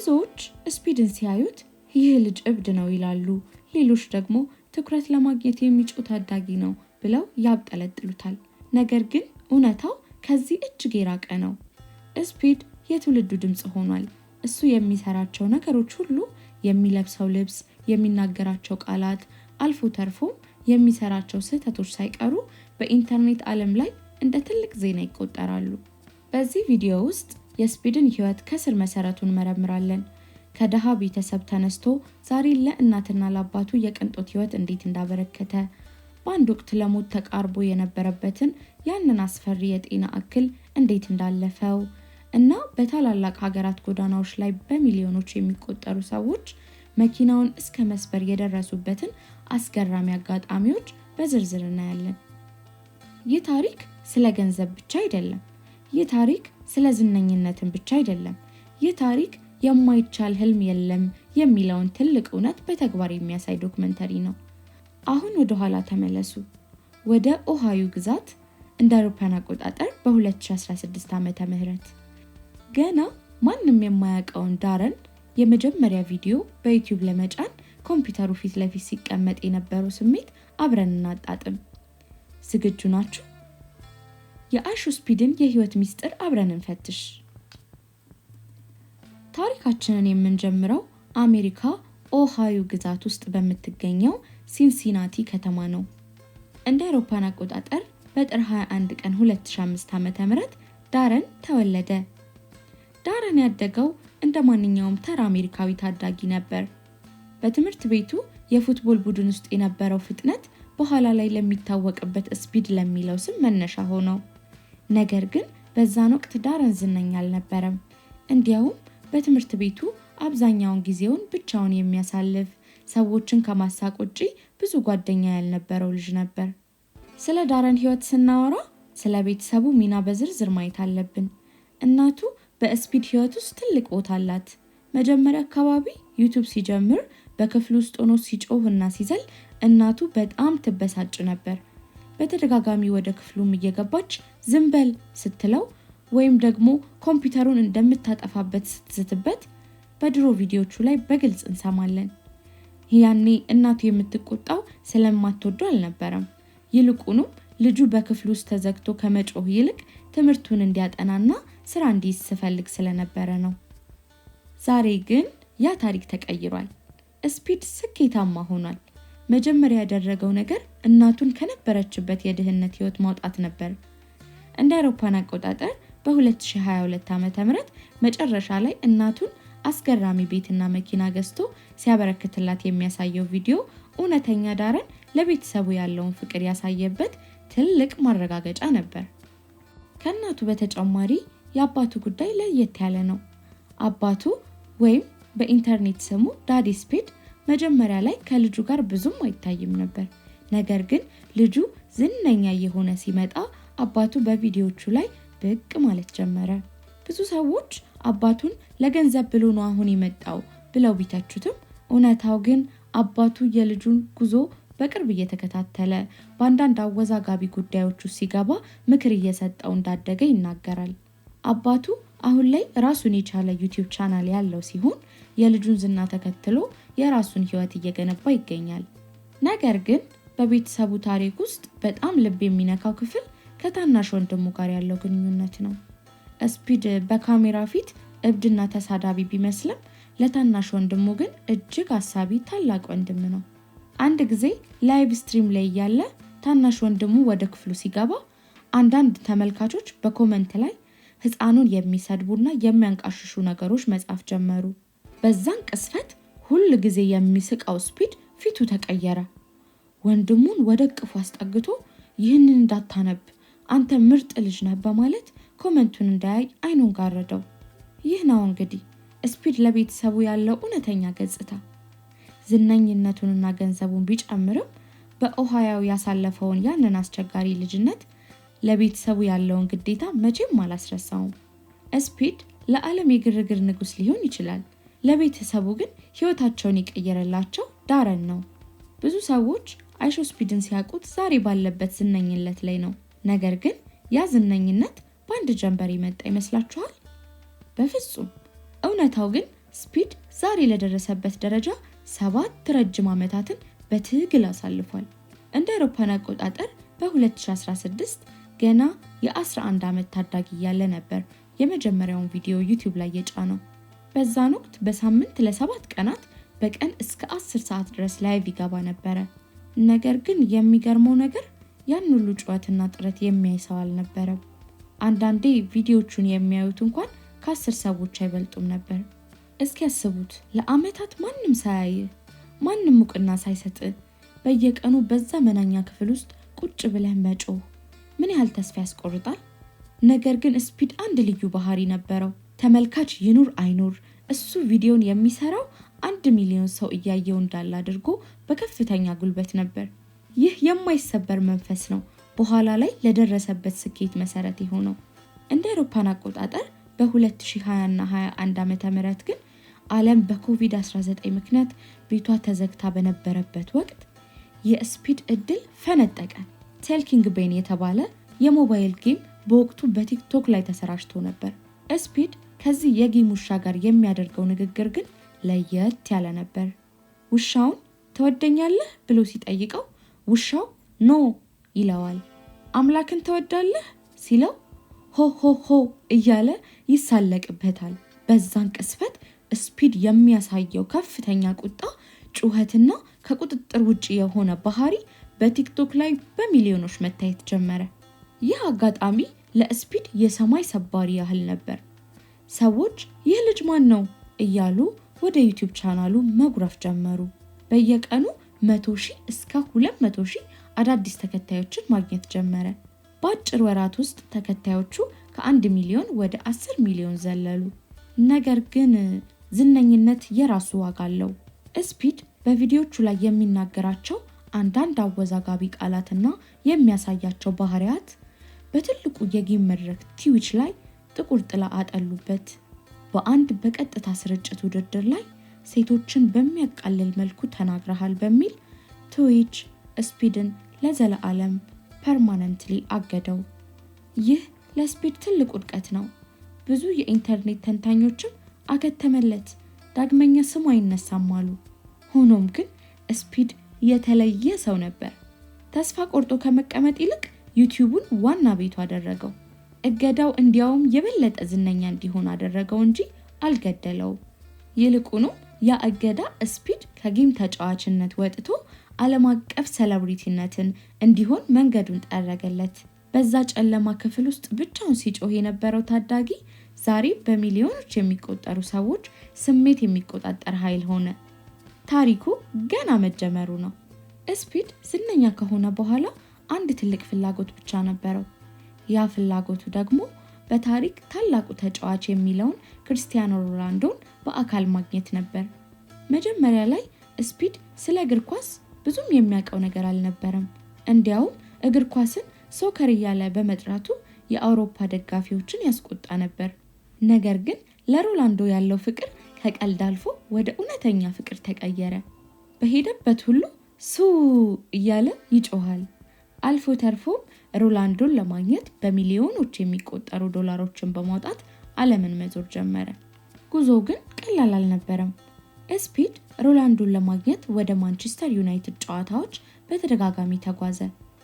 ብዙዎች ስፒድን ሲያዩት ይህ ልጅ እብድ ነው ይላሉ። ሌሎች ደግሞ ትኩረት ለማግኘት የሚጮህ ታዳጊ ነው ብለው ያብጠለጥሉታል። ነገር ግን እውነታው ከዚህ እጅግ የራቀ ነው። ስፒድ የትውልዱ ድምጽ ሆኗል። እሱ የሚሰራቸው ነገሮች ሁሉ፣ የሚለብሰው ልብስ፣ የሚናገራቸው ቃላት፣ አልፎ ተርፎም የሚሰራቸው ስህተቶች ሳይቀሩ በኢንተርኔት ዓለም ላይ እንደ ትልቅ ዜና ይቆጠራሉ። በዚህ ቪዲዮ ውስጥ የስፒድን ህይወት ከስር መሰረቱ እንመረምራለን። ከደሃ ቤተሰብ ተነስቶ ዛሬ ለእናትና ለአባቱ የቅንጦት ህይወት እንዴት እንዳበረከተ፣ በአንድ ወቅት ለሞት ተቃርቦ የነበረበትን ያንን አስፈሪ የጤና እክል እንዴት እንዳለፈው እና በታላላቅ ሀገራት ጎዳናዎች ላይ በሚሊዮኖች የሚቆጠሩ ሰዎች መኪናውን እስከ መስበር የደረሱበትን አስገራሚ አጋጣሚዎች በዝርዝር እናያለን። ይህ ታሪክ ስለ ገንዘብ ብቻ አይደለም። ይህ ታሪክ ስለ ዝነኝነትን ብቻ አይደለም። ይህ ታሪክ የማይቻል ህልም የለም የሚለውን ትልቅ እውነት በተግባር የሚያሳይ ዶክመንተሪ ነው። አሁን ወደ ኋላ ተመለሱ። ወደ ኦሃዮ ግዛት እንደ አውሮፓውያን አቆጣጠር በ2016 ዓመተ ምህረት ገና ማንም የማያውቀውን ዳረን የመጀመሪያ ቪዲዮ በዩቲዩብ ለመጫን ኮምፒውተሩ ፊት ለፊት ሲቀመጥ የነበረው ስሜት አብረን እናጣጥም። ዝግጁ ናችሁ? የአሹ ስፒድን የህይወት ሚስጥር አብረን እንፈትሽ። ታሪካችንን የምንጀምረው አሜሪካ ኦሃዮ ግዛት ውስጥ በምትገኘው ሲንሲናቲ ከተማ ነው። እንደ አውሮፓውያን አቆጣጠር በጥር 21 ቀን 2005 ዓ.ም ዳረን ተወለደ። ዳረን ያደገው እንደ ማንኛውም ተራ አሜሪካዊ ታዳጊ ነበር። በትምህርት ቤቱ የፉትቦል ቡድን ውስጥ የነበረው ፍጥነት በኋላ ላይ ለሚታወቅበት ስፒድ ለሚለው ስም መነሻ ሆነው፣ ነገር ግን በዛን ወቅት ዳረን ዝነኛ አልነበረም። እንዲያውም በትምህርት ቤቱ አብዛኛውን ጊዜውን ብቻውን የሚያሳልፍ፣ ሰዎችን ከማሳቅ ውጪ ብዙ ጓደኛ ያልነበረው ልጅ ነበር። ስለ ዳረን ህይወት ስናወራ ስለ ቤተሰቡ ሚና በዝርዝር ማየት አለብን። እናቱ በስፒድ ህይወት ውስጥ ትልቅ ቦታ አላት። መጀመሪያ አካባቢ ዩቲዩብ ሲጀምር በክፍሉ ውስጥ ሆኖ ሲጮህና ሲዘል እናቱ በጣም ትበሳጭ ነበር። በተደጋጋሚ ወደ ክፍሉም እየገባች ዝም በል ስትለው ወይም ደግሞ ኮምፒውተሩን እንደምታጠፋበት ስትዝትበት በድሮ ቪዲዮቹ ላይ በግልጽ እንሰማለን። ያኔ እናቱ የምትቆጣው ስለማትወደው አልነበረም። ይልቁንም ልጁ በክፍሉ ውስጥ ተዘግቶ ከመጮህ ይልቅ ትምህርቱን እንዲያጠናና ስራ እንዲይዝ ሲፈልግ ስለነበረ ነው። ዛሬ ግን ያ ታሪክ ተቀይሯል። ስፒድ ስኬታማ ሆኗል። መጀመሪያ ያደረገው ነገር እናቱን ከነበረችበት የድህነት ህይወት ማውጣት ነበር። እንደ አውሮፓውያን አቆጣጠር በ2022 ዓ.ም መጨረሻ ላይ እናቱን አስገራሚ ቤትና መኪና ገዝቶ ሲያበረክትላት የሚያሳየው ቪዲዮ እውነተኛ ዳረን ለቤተሰቡ ያለውን ፍቅር ያሳየበት ትልቅ ማረጋገጫ ነበር። ከእናቱ በተጨማሪ የአባቱ ጉዳይ ለየት ያለ ነው። አባቱ ወይም በኢንተርኔት ስሙ ዳዲ ስፒድ መጀመሪያ ላይ ከልጁ ጋር ብዙም አይታይም ነበር። ነገር ግን ልጁ ዝነኛ የሆነ ሲመጣ አባቱ በቪዲዮቹ ላይ ብቅ ማለት ጀመረ። ብዙ ሰዎች አባቱን ለገንዘብ ብሎ ነው አሁን የመጣው ብለው ቢተቹትም፣ እውነታው ግን አባቱ የልጁን ጉዞ በቅርብ እየተከታተለ በአንዳንድ አወዛጋቢ ጉዳዮች ውስጥ ሲገባ ምክር እየሰጠው እንዳደገ ይናገራል። አባቱ አሁን ላይ ራሱን የቻለ ዩቲዩብ ቻናል ያለው ሲሆን የልጁን ዝና ተከትሎ የራሱን ህይወት እየገነባ ይገኛል። ነገር ግን በቤተሰቡ ታሪክ ውስጥ በጣም ልብ የሚነካው ክፍል ከታናሽ ወንድሙ ጋር ያለው ግንኙነት ነው። ስፒድ በካሜራ ፊት እብድና ተሳዳቢ ቢመስልም ለታናሽ ወንድሙ ግን እጅግ አሳቢ ታላቅ ወንድም ነው። አንድ ጊዜ ላይቭ ስትሪም ላይ ያለ ታናሽ ወንድሙ ወደ ክፍሉ ሲገባ አንዳንድ ተመልካቾች በኮመንት ላይ ህፃኑን የሚሰድቡና የሚያንቃሽሹ ነገሮች መጻፍ ጀመሩ። በዛን ቅስፈት ሁል ጊዜ የሚስቀው ስፒድ ፊቱ ተቀየረ። ወንድሙን ወደ እቅፉ አስጠግቶ ይህንን እንዳታነብ አንተ ምርጥ ልጅ ነህ በማለት ኮመንቱን እንዳያይ አይኑን ጋረደው። ይህ ነው እንግዲህ ስፒድ ለቤተሰቡ ያለው እውነተኛ ገጽታ። ዝነኝነቱንና ገንዘቡን ቢጨምርም በኦሃዮ ያሳለፈውን ያንን አስቸጋሪ ልጅነት ለቤተሰቡ ያለውን ግዴታ መቼም አላስረሳውም። ስፒድ ለዓለም የግርግር ንጉስ ሊሆን ይችላል፣ ለቤተሰቡ ግን ህይወታቸውን የቀየረላቸው ዳረን ነው። ብዙ ሰዎች አይሾ ስፒድን ሲያውቁት ዛሬ ባለበት ዝነኝነት ላይ ነው። ነገር ግን ያ ዝነኝነት በአንድ ጀንበር የመጣ ይመስላችኋል? በፍጹም። እውነታው ግን ስፒድ ዛሬ ለደረሰበት ደረጃ 7 ረጅም ዓመታትን በትግል አሳልፏል። እንደ አውሮፓውያን አቆጣጠር በ2016 ገና የ11 ዓመት ታዳጊ ያለ ነበር የመጀመሪያውን ቪዲዮ ዩቲዩብ ላይ የጫነው። በዛን ወቅት በሳምንት ለ7 ቀናት በቀን እስከ 10 ሰዓት ድረስ ላይቭ ይገባ ነበረ። ነገር ግን የሚገርመው ነገር ያን ሁሉ ጩኸትና ጥረት የሚያይ ሰው አልነበረም። አንዳንዴ ቪዲዮቹን የሚያዩት እንኳን ከ10 ሰዎች አይበልጡም ነበር። እስኪ ያስቡት፣ ለዓመታት ማንም ሳያይ ማንም እውቅና ሳይሰጥ በየቀኑ በዛ መናኛ ክፍል ውስጥ ቁጭ ብለህ መጮህ ምን ያህል ተስፋ ያስቆርጣል። ነገር ግን ስፒድ አንድ ልዩ ባህሪ ነበረው። ተመልካች ይኑር አይኑር እሱ ቪዲዮን የሚሰራው 1 ሚሊዮን ሰው እያየው እንዳለ አድርጎ በከፍተኛ ጉልበት ነበር። ይህ የማይሰበር መንፈስ ነው በኋላ ላይ ለደረሰበት ስኬት መሰረት የሆነው። እንደ አውሮፓውያን አቆጣጠር በ2020 እና 21 ዓመተ ምህረት ግን ዓለም በኮቪድ-19 ምክንያት ቤቷ ተዘግታ በነበረበት ወቅት የስፒድ እድል ፈነጠቀ። ቴልኪንግ ቤን የተባለ የሞባይል ጌም በወቅቱ በቲክቶክ ላይ ተሰራጭቶ ነበር። ስፒድ ከዚህ የጌም ውሻ ጋር የሚያደርገው ንግግር ግን ለየት ያለ ነበር። ውሻውን ትወደኛለህ ብሎ ሲጠይቀው ውሻው ኖ ይለዋል። አምላክን ትወዳለህ ሲለው ሆ ሆ ሆ እያለ ይሳለቅበታል። በዛን ቅስፈት ስፒድ የሚያሳየው ከፍተኛ ቁጣ፣ ጩኸትና ከቁጥጥር ውጪ የሆነ ባህሪ በቲክቶክ ላይ በሚሊዮኖች መታየት ጀመረ። ይህ አጋጣሚ ለስፒድ የሰማይ ሰባሪ ያህል ነበር። ሰዎች ይህ ልጅ ማን ነው እያሉ ወደ ዩቲዩብ ቻናሉ መጉረፍ ጀመሩ። በየቀኑ 100,000 እስከ 200,000 አዳዲስ ተከታዮችን ማግኘት ጀመረ። በአጭር ወራት ውስጥ ተከታዮቹ ከ1 ሚሊዮን ወደ 10 ሚሊዮን ዘለሉ። ነገር ግን ዝነኝነት የራሱ ዋጋ አለው። ስፒድ በቪዲዮቹ ላይ የሚናገራቸው አንዳንድ አወዛጋቢ ቃላትና የሚያሳያቸው ባህሪያት በትልቁ የጌም መድረክ ትዊች ላይ ጥቁር ጥላ አጠሉበት። በአንድ በቀጥታ ስርጭት ውድድር ላይ ሴቶችን በሚያቃልል መልኩ ተናግረሃል በሚል ትዊች ስፒድን ለዘለዓለም ፐርማነንትሊ አገደው። ይህ ለስፒድ ትልቅ ውድቀት ነው። ብዙ የኢንተርኔት ተንታኞችም አከተመለት፣ ዳግመኛ ስሙ አይነሳም አሉ። ሆኖም ግን ስፒድ የተለየ ሰው ነበር። ተስፋ ቆርጦ ከመቀመጥ ይልቅ ዩቲዩቡን ዋና ቤቱ አደረገው። እገዳው እንዲያውም የበለጠ ዝነኛ እንዲሆን አደረገው እንጂ አልገደለውም። ይልቁንም ያ እገዳ ስፒድ ከጌም ተጫዋችነት ወጥቶ ዓለም አቀፍ ሴሌብሪቲነትን እንዲሆን መንገዱን ጠረገለት። በዛ ጨለማ ክፍል ውስጥ ብቻውን ሲጮህ የነበረው ታዳጊ ዛሬ በሚሊዮኖች የሚቆጠሩ ሰዎች ስሜት የሚቆጣጠር ኃይል ሆነ። ታሪኩ ገና መጀመሩ ነው። ስፒድ ዝነኛ ከሆነ በኋላ አንድ ትልቅ ፍላጎት ብቻ ነበረው። ያ ፍላጎቱ ደግሞ በታሪክ ታላቁ ተጫዋች የሚለውን ክርስቲያኖ ሮናልዶን በአካል ማግኘት ነበር። መጀመሪያ ላይ ስፒድ ስለ እግር ኳስ ብዙም የሚያውቀው ነገር አልነበረም። እንዲያውም እግር ኳስን ሶከር እያለ በመጥራቱ የአውሮፓ ደጋፊዎችን ያስቆጣ ነበር። ነገር ግን ለሮናልዶ ያለው ፍቅር ከቀልድ አልፎ ወደ እውነተኛ ፍቅር ተቀየረ። በሄደበት ሁሉ ሱ እያለ ይጮሃል። አልፎ ተርፎም ሮናልዶን ለማግኘት በሚሊዮኖች የሚቆጠሩ ዶላሮችን በማውጣት ዓለምን መዞር ጀመረ። ጉዞው ግን ቀላል አልነበረም። ስፒድ ሮናልዶን ለማግኘት ወደ ማንቸስተር ዩናይትድ ጨዋታዎች በተደጋጋሚ ተጓዘ።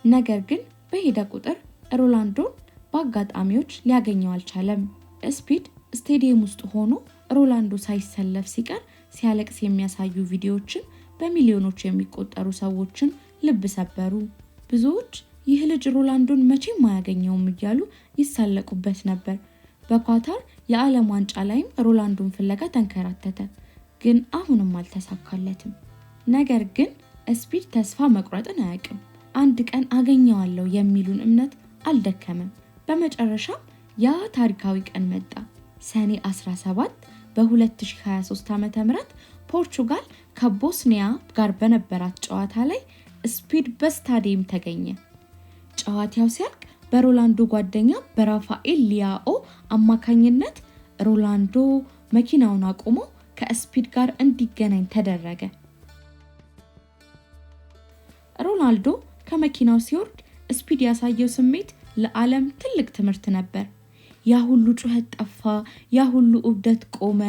ነገር ግን በሄደ ቁጥር ሮናልዶን በአጋጣሚዎች ሊያገኘው አልቻለም። ስፒድ ስቴዲየም ውስጥ ሆኖ ሮናልዶ ሳይሰለፍ ሲቀር ሲያለቅስ የሚያሳዩ ቪዲዮዎችን በሚሊዮኖች የሚቆጠሩ ሰዎችን ልብ ሰበሩ። ብዙዎች ይህ ልጅ ሮናልዶን መቼም አያገኘውም እያሉ ይሳለቁበት ነበር። በኳታር የዓለም ዋንጫ ላይም ሮናልዶን ፍለጋ ተንከራተተ፣ ግን አሁንም አልተሳካለትም። ነገር ግን ስፒድ ተስፋ መቁረጥን አያውቅም። አንድ ቀን አገኘዋለሁ የሚሉን እምነት አልደከመም። በመጨረሻም ያ ታሪካዊ ቀን መጣ። ሰኔ 17 በ2023 ዓ.ም ፖርቹጋል ከቦስኒያ ጋር በነበራት ጨዋታ ላይ ስፒድ በስታዲየም ተገኘ። ጨዋታው ሲያልቅ በሮናልዶ ጓደኛ በራፋኤል ሊያኦ አማካኝነት ሮናልዶ መኪናውን አቁሞ ከስፒድ ጋር እንዲገናኝ ተደረገ። ሮናልዶ ከመኪናው ሲወርድ ስፒድ ያሳየው ስሜት ለዓለም ትልቅ ትምህርት ነበር። ያ ሁሉ ጩኸት ጠፋ፣ ያ ሁሉ እብደት ቆመ።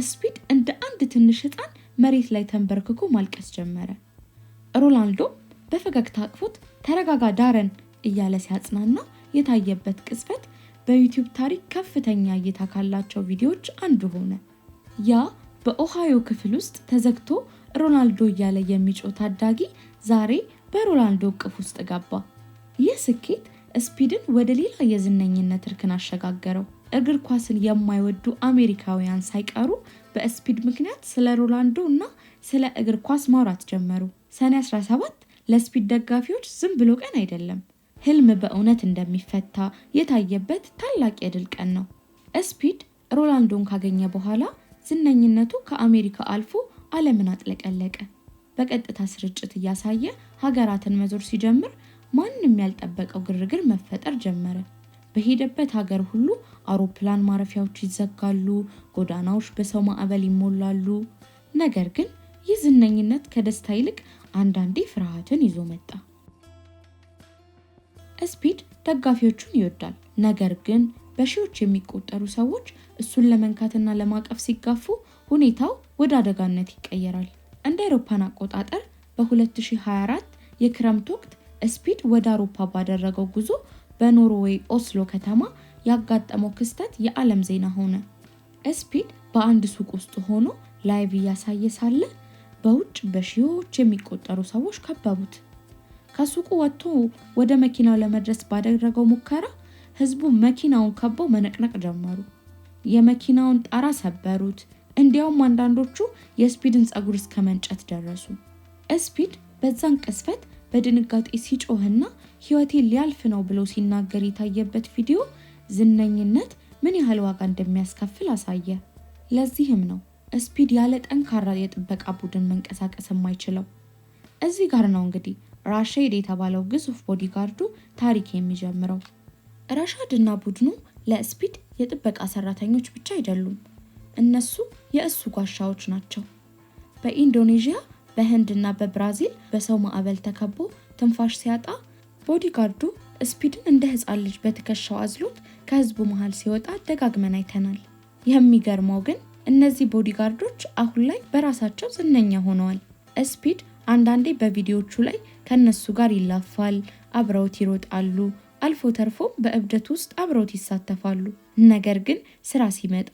ስፒድ እንደ አንድ ትንሽ ህፃን መሬት ላይ ተንበርክኮ ማልቀስ ጀመረ። ሮናልዶ በፈገግታ አቅፎት ተረጋጋ ዳረን እያለ ሲያጽናና የታየበት ቅጽበት በዩቲዩብ ታሪክ ከፍተኛ እይታ ካላቸው ቪዲዮዎች አንዱ ሆነ። ያ በኦሃዮ ክፍል ውስጥ ተዘግቶ ሮናልዶ እያለ የሚጮህ ታዳጊ ዛሬ በሮናልዶ እቅፍ ውስጥ ገባ። ይህ ስኬት ስፒድን ወደ ሌላ የዝነኝነት እርከን አሸጋገረው። እግር ኳስን የማይወዱ አሜሪካውያን ሳይቀሩ በስፒድ ምክንያት ስለ ሮናልዶ እና ስለ እግር ኳስ ማውራት ጀመሩ። ሰኔ 17 ለስፒድ ደጋፊዎች ዝም ብሎ ቀን አይደለም፣ ህልም በእውነት እንደሚፈታ የታየበት ታላቅ የድል ቀን ነው። ስፒድ ሮናልዶን ካገኘ በኋላ ዝነኝነቱ ከአሜሪካ አልፎ ዓለምን አጥለቀለቀ። በቀጥታ ስርጭት እያሳየ ሀገራትን መዞር ሲጀምር ማንም ያልጠበቀው ግርግር መፈጠር ጀመረ። በሄደበት ሀገር ሁሉ አውሮፕላን ማረፊያዎች ይዘጋሉ፣ ጎዳናዎች በሰው ማዕበል ይሞላሉ። ነገር ግን ይህ ዝነኝነት ከደስታ ይልቅ አንዳንዴ ፍርሃትን ይዞ መጣ። ስፒድ ደጋፊዎቹን ይወዳል፣ ነገር ግን በሺዎች የሚቆጠሩ ሰዎች እሱን ለመንካትና ለማቀፍ ሲጋፉ ሁኔታው ወደ አደጋነት ይቀየራል። እንደ አውሮፓን አቆጣጠር በ2024 የክረምት ወቅት ስፒድ ወደ አውሮፓ ባደረገው ጉዞ በኖርዌይ ኦስሎ ከተማ ያጋጠመው ክስተት የዓለም ዜና ሆነ። ስፒድ በአንድ ሱቅ ውስጥ ሆኖ ላይቭ እያሳየ ሳለ በውጭ በሺዎች የሚቆጠሩ ሰዎች ከበቡት። ከሱቁ ወጥቶ ወደ መኪናው ለመድረስ ባደረገው ሙከራ ህዝቡ መኪናውን ከበው መነቅነቅ ጀመሩ። የመኪናውን ጣራ ሰበሩት። እንዲያውም አንዳንዶቹ የስፒድን ፀጉር እስከ መንጨት ደረሱ። ስፒድ በዛን ቅስፈት በድንጋጤ ሲጮህና ህይወቴ ሊያልፍ ነው ብሎ ሲናገር የታየበት ቪዲዮ ዝነኝነት ምን ያህል ዋጋ እንደሚያስከፍል አሳየ። ለዚህም ነው ስፒድ ያለ ጠንካራ የጥበቃ ቡድን መንቀሳቀስ የማይችለው። እዚህ ጋር ነው እንግዲህ ራሻድ የተባለው ግዙፍ ቦዲጋርዱ ታሪክ የሚጀምረው። ራሻድ እና ቡድኑ ለስፒድ የጥበቃ ሰራተኞች ብቻ አይደሉም፣ እነሱ የእሱ ጋሻዎች ናቸው። በኢንዶኔዥያ፣ በህንድና በብራዚል በሰው ማዕበል ተከቦ ትንፋሽ ሲያጣ ቦዲጋርዱ ስፒድን እንደ ህፃን ልጅ በትከሻው አዝሎት ከህዝቡ መሃል ሲወጣ ደጋግመን አይተናል። የሚገርመው ግን እነዚህ ቦዲጋርዶች አሁን ላይ በራሳቸው ዝነኛ ሆነዋል። ስፒድ አንዳንዴ በቪዲዮቹ ላይ ከነሱ ጋር ይላፋል፣ አብረውት ይሮጣሉ፣ አልፎ ተርፎም በእብደት ውስጥ አብረውት ይሳተፋሉ። ነገር ግን ስራ ሲመጣ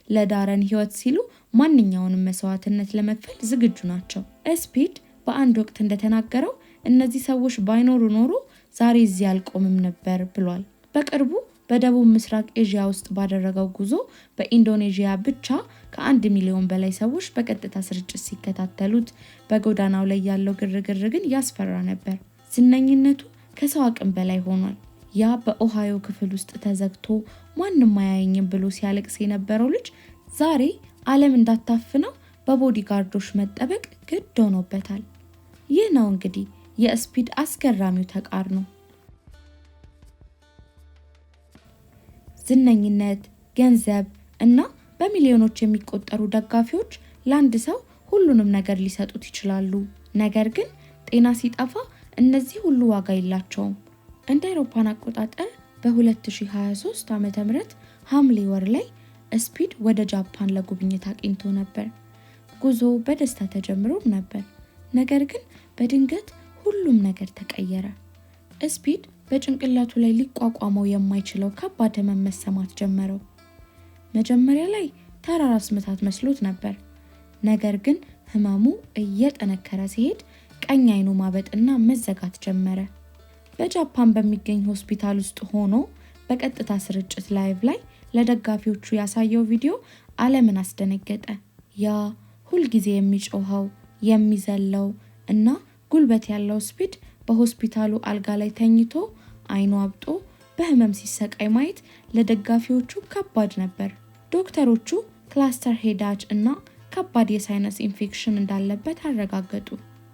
ለዳረን ህይወት ሲሉ ማንኛውንም መስዋዕትነት ለመክፈል ዝግጁ ናቸው። ስፒድ በአንድ ወቅት እንደተናገረው እነዚህ ሰዎች ባይኖሩ ኖሮ ዛሬ እዚህ አልቆምም ነበር ብሏል። በቅርቡ በደቡብ ምስራቅ ኤዥያ ውስጥ ባደረገው ጉዞ በኢንዶኔዥያ ብቻ ከ1 ሚሊዮን በላይ ሰዎች በቀጥታ ስርጭት ሲከታተሉት፣ በጎዳናው ላይ ያለው ግርግር ግን ያስፈራ ነበር። ዝነኝነቱ ከሰው አቅም በላይ ሆኗል። ያ በኦሃዮ ክፍል ውስጥ ተዘግቶ ማንም አያየኝም ብሎ ሲያለቅስ የነበረው ልጅ ዛሬ ዓለም እንዳታፍነው በቦዲጋርዶች መጠበቅ ግድ ሆኖበታል። ይህ ነው እንግዲህ የስፒድ አስገራሚው ተቃርኖ። ዝነኝነት፣ ገንዘብ እና በሚሊዮኖች የሚቆጠሩ ደጋፊዎች ለአንድ ሰው ሁሉንም ነገር ሊሰጡት ይችላሉ። ነገር ግን ጤና ሲጠፋ እነዚህ ሁሉ ዋጋ የላቸውም። እንደ አውሮፓን አቆጣጠር በ2023 ዓ.ም ሐምሌ ወር ላይ ስፒድ ወደ ጃፓን ለጉብኝት አቅንቶ ነበር። ጉዞ በደስታ ተጀምሮ ነበር። ነገር ግን በድንገት ሁሉም ነገር ተቀየረ። ስፒድ በጭንቅላቱ ላይ ሊቋቋመው የማይችለው ከባድ ህመም መሰማት ጀመረው። መጀመሪያ ላይ ተራ ራስ ምታት መስሎት ነበር። ነገር ግን ህመሙ እየጠነከረ ሲሄድ ቀኝ አይኑ ማበጥና መዘጋት ጀመረ። በጃፓን በሚገኝ ሆስፒታል ውስጥ ሆኖ በቀጥታ ስርጭት ላይቭ ላይ ለደጋፊዎቹ ያሳየው ቪዲዮ ዓለምን አስደነገጠ። ያ ሁልጊዜ የሚጮኸው፣ የሚዘለው እና ጉልበት ያለው ስፒድ በሆስፒታሉ አልጋ ላይ ተኝቶ አይኑ አብጦ በህመም ሲሰቃይ ማየት ለደጋፊዎቹ ከባድ ነበር። ዶክተሮቹ ክላስተር ሄዳጅ እና ከባድ የሳይነስ ኢንፌክሽን እንዳለበት አረጋገጡ።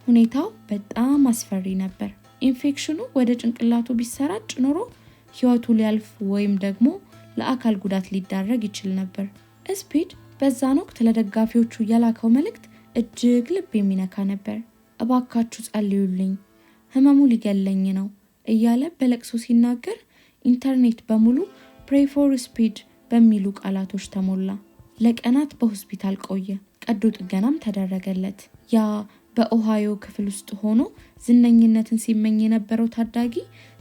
ሁኔታው በጣም አስፈሪ ነበር። ኢንፌክሽኑ ወደ ጭንቅላቱ ቢሰራጭ ኖሮ ህይወቱ ሊያልፍ ወይም ደግሞ ለአካል ጉዳት ሊዳረግ ይችል ነበር። ስፒድ በዛን ወቅት ለደጋፊዎቹ የላከው መልእክት እጅግ ልብ የሚነካ ነበር። እባካችሁ ጸልዩልኝ፣ ህመሙ ሊገለኝ ነው እያለ በለቅሶ ሲናገር ኢንተርኔት በሙሉ ፕሬይ ፎር ስፒድ በሚሉ ቃላቶች ተሞላ። ለቀናት በሆስፒታል ቆየ። ቀዶ ጥገናም ተደረገለት። ያ በኦሃዮ ክፍል ውስጥ ሆኖ ዝነኝነትን ሲመኝ የነበረው ታዳጊ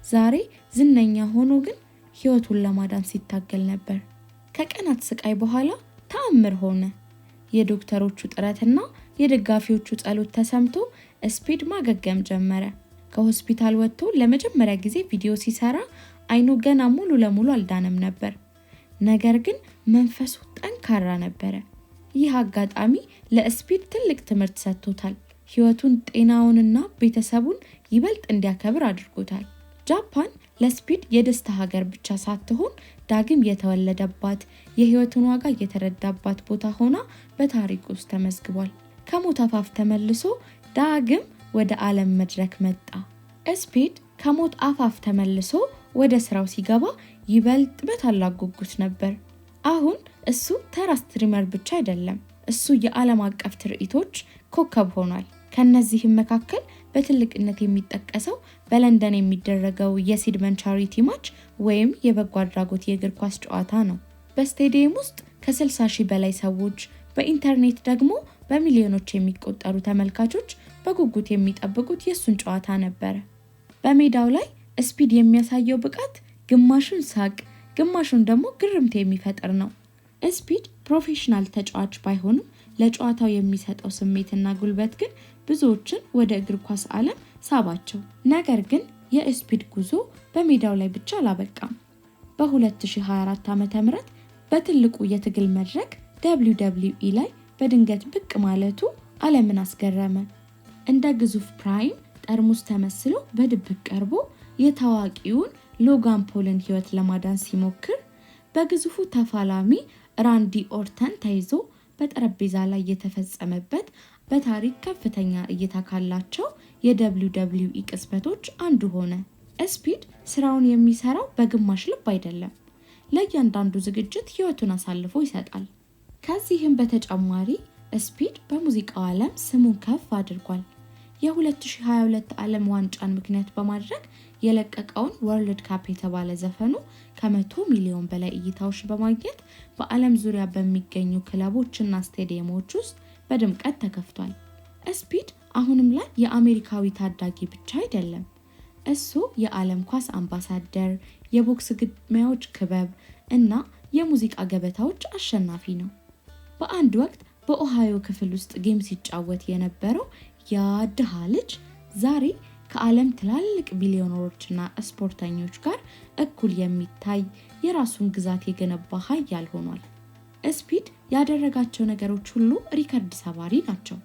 ዛሬ ዝነኛ ሆኖ ግን ህይወቱን ለማዳን ሲታገል ነበር። ከቀናት ስቃይ በኋላ ተአምር ሆነ። የዶክተሮቹ ጥረትና የደጋፊዎቹ ጸሎት ተሰምቶ ስፒድ ማገገም ጀመረ። ከሆስፒታል ወጥቶ ለመጀመሪያ ጊዜ ቪዲዮ ሲሰራ አይኑ ገና ሙሉ ለሙሉ አልዳነም ነበር። ነገር ግን መንፈሱ ጠንካራ ነበረ። ይህ አጋጣሚ ለስፒድ ትልቅ ትምህርት ሰጥቶታል። ህይወቱን፣ ጤናውንና ቤተሰቡን ይበልጥ እንዲያከብር አድርጎታል። ጃፓን ለስፒድ የደስታ ሀገር ብቻ ሳትሆን ዳግም የተወለደባት፣ የህይወቱን ዋጋ የተረዳባት ቦታ ሆና በታሪክ ውስጥ ተመዝግቧል። ከሞት አፋፍ ተመልሶ ዳግም ወደ ዓለም መድረክ መጣ። ስፒድ ከሞት አፋፍ ተመልሶ ወደ ስራው ሲገባ ይበልጥ በታላቅ ጉጉት ነበር። አሁን እሱ ተራ ስትሪመር ብቻ አይደለም፣ እሱ የዓለም አቀፍ ትርኢቶች ኮከብ ሆኗል። ከነዚህም መካከል በትልቅነት የሚጠቀሰው በለንደን የሚደረገው የሲድመን ቻሪቲ ማች ወይም የበጎ አድራጎት የእግር ኳስ ጨዋታ ነው። በስቴዲየም ውስጥ ከ60,000 በላይ ሰዎች፣ በኢንተርኔት ደግሞ በሚሊዮኖች የሚቆጠሩ ተመልካቾች በጉጉት የሚጠብቁት የሱን ጨዋታ ነበረ። በሜዳው ላይ ስፒድ የሚያሳየው ብቃት ግማሹን ሳቅ፣ ግማሹን ደግሞ ግርምት የሚፈጥር ነው። ስፒድ ፕሮፌሽናል ተጫዋች ባይሆንም ለጨዋታው የሚሰጠው ስሜትና ጉልበት ግን ብዙዎችን ወደ እግር ኳስ ዓለም ሳባቸው። ነገር ግን የስፒድ ጉዞ በሜዳው ላይ ብቻ አላበቃም። በ2024 ዓ.ም በትልቁ የትግል መድረክ WWE ላይ በድንገት ብቅ ማለቱ ዓለምን አስገረመ። እንደ ግዙፍ ፕራይም ጠርሙስ ተመስሎ በድብቅ ቀርቦ የታዋቂውን ሎጋን ፖልን ህይወት ለማዳን ሲሞክር፣ በግዙፉ ተፋላሚ ራንዲ ኦርተን ተይዞ በጠረጴዛ ላይ የተፈጸመበት በታሪክ ከፍተኛ እይታ ካላቸው የWWE ቅጽበቶች አንዱ ሆነ። ስፒድ ስራውን የሚሰራው በግማሽ ልብ አይደለም። ለእያንዳንዱ ዝግጅት ህይወቱን አሳልፎ ይሰጣል። ከዚህም በተጨማሪ ስፒድ በሙዚቃው ዓለም ስሙን ከፍ አድርጓል። የ2022 ዓለም ዋንጫን ምክንያት በማድረግ የለቀቀውን ወርልድ ካፕ የተባለ ዘፈኑ ከ100 ሚሊዮን በላይ እይታዎች በማግኘት በዓለም ዙሪያ በሚገኙ ክለቦችና ስቴዲየሞች ውስጥ በድምቀት ተከፍቷል። ስፒድ አሁንም ላይ የአሜሪካዊ ታዳጊ ብቻ አይደለም። እሱ የዓለም ኳስ አምባሳደር፣ የቦክስ ግጥሚያዎች ክበብ እና የሙዚቃ ገበታዎች አሸናፊ ነው። በአንድ ወቅት በኦሃዮ ክፍል ውስጥ ጌም ሲጫወት የነበረው ያ ድሃ ልጅ ዛሬ ከዓለም ትላልቅ ቢሊዮነሮችና ስፖርተኞች ጋር እኩል የሚታይ የራሱን ግዛት የገነባ ኃያል ሆኗል። ስፒድ ያደረጋቸው ነገሮች ሁሉ ሪከርድ ሰባሪ ናቸው።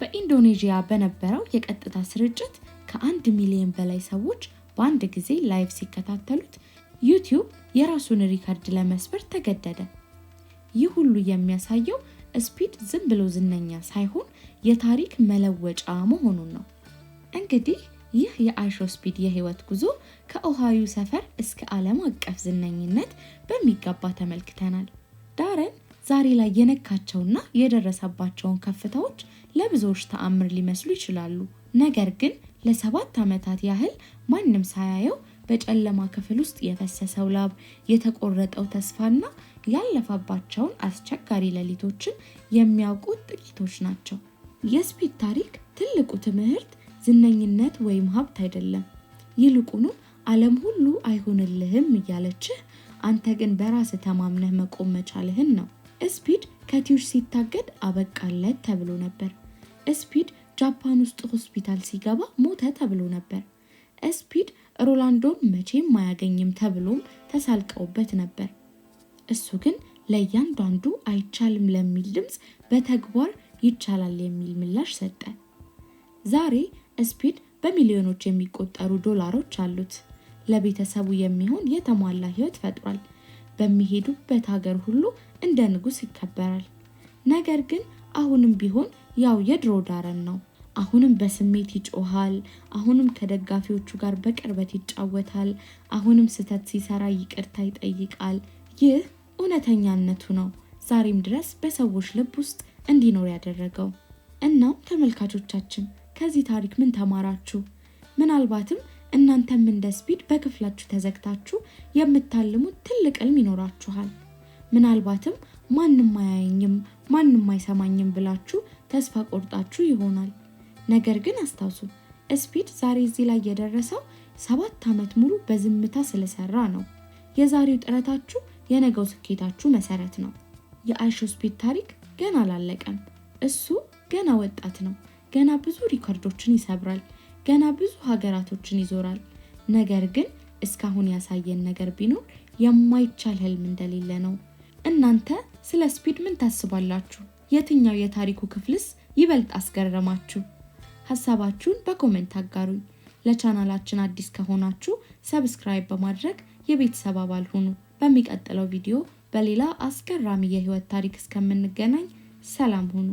በኢንዶኔዥያ በነበረው የቀጥታ ስርጭት ከ1 ሚሊዮን በላይ ሰዎች በአንድ ጊዜ ላይቭ ሲከታተሉት ዩቲዩብ የራሱን ሪከርድ ለመስበር ተገደደ። ይህ ሁሉ የሚያሳየው ስፒድ ዝም ብሎ ዝነኛ ሳይሆን የታሪክ መለወጫ መሆኑን ነው። እንግዲህ ይህ የአይሾ ስፒድ የህይወት ጉዞ ከኦሃዮ ሰፈር እስከ ዓለም አቀፍ ዝነኝነት በሚገባ ተመልክተናል። ዳረን ዛሬ ላይ የነካቸውና የደረሰባቸውን ከፍታዎች ለብዙዎች ተአምር ሊመስሉ ይችላሉ። ነገር ግን ለ7 ዓመታት ያህል ማንም ሳያየው በጨለማ ክፍል ውስጥ የፈሰሰው ላብ፣ የተቆረጠው ተስፋና ያለፈባቸውን አስቸጋሪ ሌሊቶችን የሚያውቁት ጥቂቶች ናቸው። የስፒድ ታሪክ ትልቁ ትምህርት ዝነኝነት ወይም ሀብት አይደለም። ይልቁንም ዓለም ሁሉ አይሆንልህም እያለችህ አንተ ግን በራስ ተማምነህ መቆም መቻልህን ነው። ስፒድ ከቲዩሽ ሲታገድ አበቃለት ተብሎ ነበር። ስፒድ ጃፓን ውስጥ ሆስፒታል ሲገባ ሞተ ተብሎ ነበር። ስፒድ ሮላንዶን መቼም አያገኝም ተብሎም ተሳልቀውበት ነበር። እሱ ግን ለእያንዳንዱ አይቻልም ለሚል ድምፅ በተግባር ይቻላል የሚል ምላሽ ሰጠ። ዛሬ ስፒድ በሚሊዮኖች የሚቆጠሩ ዶላሮች አሉት። ለቤተሰቡ የሚሆን የተሟላ ህይወት ፈጥሯል። በሚሄዱበት ሀገር ሁሉ እንደ ንጉስ ይከበራል። ነገር ግን አሁንም ቢሆን ያው የድሮ ዳረን ነው። አሁንም በስሜት ይጮሃል። አሁንም ከደጋፊዎቹ ጋር በቅርበት ይጫወታል። አሁንም ስህተት ሲሰራ ይቅርታ ይጠይቃል። ይህ እውነተኛነቱ ነው፣ ዛሬም ድረስ በሰዎች ልብ ውስጥ እንዲኖር ያደረገው። እናም ተመልካቾቻችን ከዚህ ታሪክ ምን ተማራችሁ? ምናልባትም እናንተም እንደ ስፒድ በክፍላችሁ ተዘግታችሁ የምታልሙት ትልቅ ህልም ይኖራችኋል። ምናልባትም ማንንም አያየኝም ማንንም አይሰማኝም ብላችሁ ተስፋ ቆርጣችሁ ይሆናል። ነገር ግን አስታውሱ ስፒድ ዛሬ እዚህ ላይ የደረሰው 7 ዓመት ሙሉ በዝምታ ስለሰራ ነው። የዛሬው ጥረታችሁ የነገው ስኬታችሁ መሰረት ነው። የአይሾ ስፒድ ታሪክ ገና አላለቀም። እሱ ገና ወጣት ነው። ገና ብዙ ሪከርዶችን ይሰብራል። ገና ብዙ ሀገራቶችን ይዞራል። ነገር ግን እስካሁን ያሳየን ነገር ቢኖር የማይቻል ህልም እንደሌለ ነው። እናንተ ስለ ስፒድ ምን ታስባላችሁ? የትኛው የታሪኩ ክፍልስ ይበልጥ አስገረማችሁ? ሐሳባችሁን በኮሜንት አጋሩኝ። ለቻናላችን አዲስ ከሆናችሁ ሰብስክራይብ በማድረግ የቤተሰብ አባል ሁኑ። በሚቀጥለው ቪዲዮ በሌላ አስገራሚ የህይወት ታሪክ እስከምንገናኝ ሰላም ሁኑ።